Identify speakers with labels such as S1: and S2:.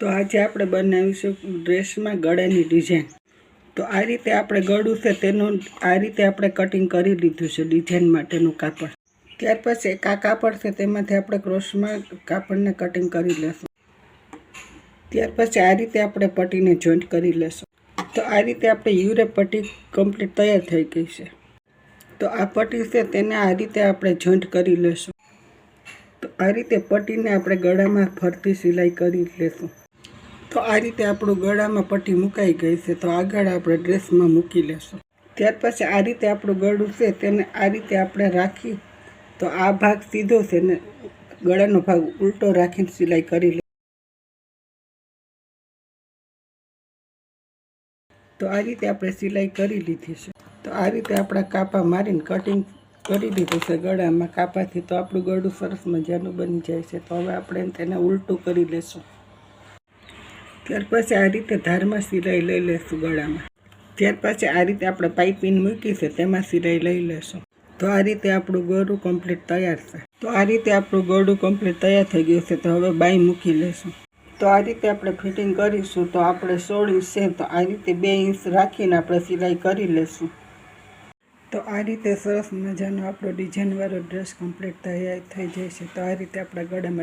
S1: તો આજે આપણે બનાવીશું ડ્રેસમાં ગળાની ડિઝાઇન। તો આ રીતે આપણે ગળું છે તેનું આ રીતે આપણે કટિંગ કરી લીધું છે ડિઝાઇન માટેનું કાપડ। ત્યાર પછી એક આ કાપડ છે તેમાંથી આપણે ક્રોસમાં કાપડને કટિંગ કરી લેશું। ત્યાર પછી આ રીતે આપણે પટ્ટીને જોઈન્ટ કરી લેશું। તો આ રીતે આપણે યુરેપ પટ્ટી કમ્પ્લીટ તૈયાર થઈ ગઈ છે। તો આ પટ્ટી છે તેને આ રીતે આપણે જોઈન્ટ કરી લેશું। તો આ રીતે પટ્ટીને આપણે ગળામાં ફરતી સિલાઈ કરી લેશું। તો આ રીતે આપણું ગળામાં પટ્ટી મુકાઈ ગઈ છે। તો આગળ આપણે ડ્રેસમાં મૂકી લેશું। ત્યાર પછી આ રીતે આપણું ગળું છે તેને આ રીતે આપણે રાખી તો આ ભાગ સીધો છે ને ગળાનો ભાગ ઉલટો રાખીને સિલાઈ કરી લે। તો આ રીતે આપણે સિલાઈ કરી લીધી છે। તો આ રીતે આપણા કાપા મારીને કટિંગ કરી દીધું છે ગળામાં કાપાથી। તો આપણું ગળું સરસ મજાનું બની જાય છે। તો હવે આપણે તેને ઉલટું કરી લેશું। ત્યાર પછી આ રીતે ધારમાં સિલાઈ લઈ લેશું ગળામાં। ત્યાર પછી આ રીતે આપણે પાઇપિંગ મૂકી છે તેમાં સિલાઈ લઈ લેશું। તો આ રીતે આપણું ગળું કમ્પ્લીટ તૈયાર છે। તો આ રીતે આપણું ગળું કમ્પ્લીટ તૈયાર થઈ ગયું છે। તો હવે બાઈ મૂકી લેશું। તો આ રીતે આપણે ફિટિંગ કરીશું। તો આપણે 16 ઇંચ છે તો આ રીતે 2 ઇંચ રાખીને આપણે સિલાઈ કરી લેશું। તો આ રીતે સરસ મજાનો આપણો ડિઝાઇનવાળો ડ્રેસ કમ્પ્લીટ તૈયાર થઈ જાય છે। તો આ રીતે આપણા ગળામાં